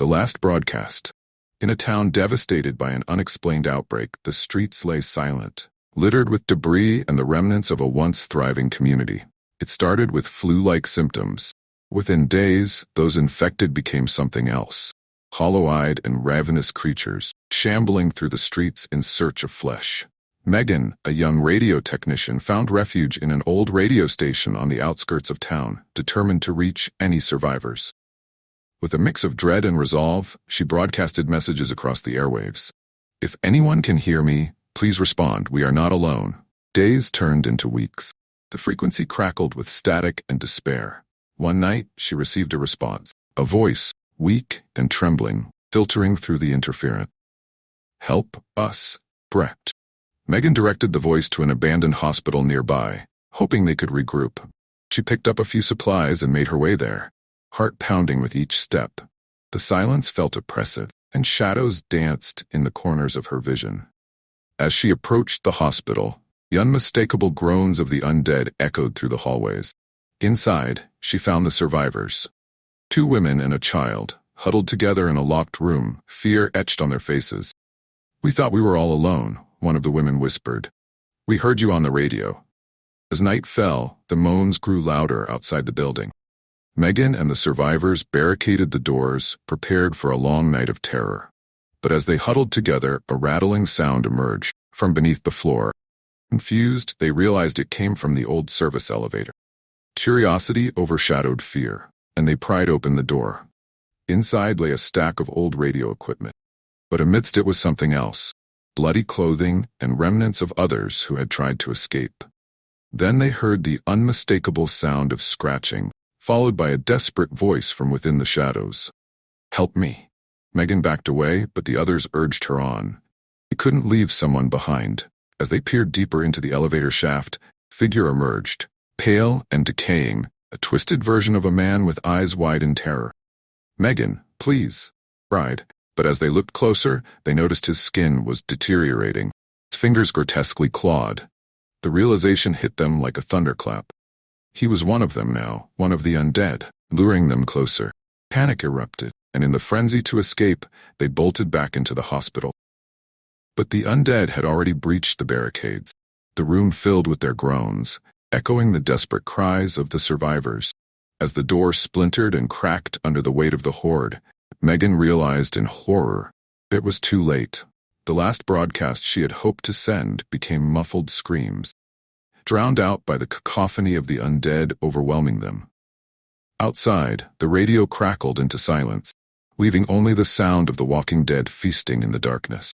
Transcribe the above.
The last broadcast. In a town devastated by an unexplained outbreak, the streets lay silent, littered with debris and the remnants of a once thriving community. It started with flu-like symptoms. Within days, those infected became something else. Hollow-eyed and ravenous creatures, shambling through the streets in search of flesh. Megan, a young radio technician, found refuge in an old radio station on the outskirts of town, determined to reach any survivors. With a mix of dread and resolve, she broadcasted messages across the airwaves. "If anyone can hear me, please respond. We are not alone." Days turned into weeks. The frequency crackled with static and despair. One night, she received a response. A voice, weak and trembling, filtering through the interference. "Help us, Brecht." Megan directed the voice to an abandoned hospital nearby, hoping they could regroup. She picked up a few supplies and made her way there, heart pounding with each step. The silence felt oppressive, and shadows danced in the corners of her vision. As she approached the hospital, the unmistakable groans of the undead echoed through the hallways. Inside, she found the survivors. 2 women and a child, huddled together in a locked room, fear etched on their faces. "We thought we were all alone," one of the women whispered. "We heard you on the radio." As night fell, the moans grew louder outside the building. Megan and the survivors barricaded the doors, prepared for a long night of terror. But as they huddled together, a rattling sound emerged from beneath the floor. Confused, they realized it came from the old service elevator. Curiosity overshadowed fear, and they pried open the door. Inside lay a stack of old radio equipment. But amidst it was something else. Bloody clothing and remnants of others who had tried to escape. Then they heard the unmistakable sound of scratching, followed by a desperate voice from within the shadows. "Help me." Megan backed away, but the others urged her on. They couldn't leave someone behind. As they peered deeper into the elevator shaft, a figure emerged, pale and decaying, a twisted version of a man with eyes wide in terror. "Megan, please," cried. But as they looked closer, they noticed his skin was deteriorating, his fingers grotesquely clawed. The realization hit them like a thunderclap. He was one of them now, one of the undead, luring them closer. Panic erupted, and in the frenzy to escape, they bolted back into the hospital. But the undead had already breached the barricades, the room filled with their groans, echoing the desperate cries of the survivors. As the door splintered and cracked under the weight of the horde, Megan realized in horror it was too late. The last broadcast she had hoped to send became muffled screams, drowned out by the cacophony of the undead overwhelming them. Outside, the radio crackled into silence, leaving only the sound of the walking dead feasting in the darkness.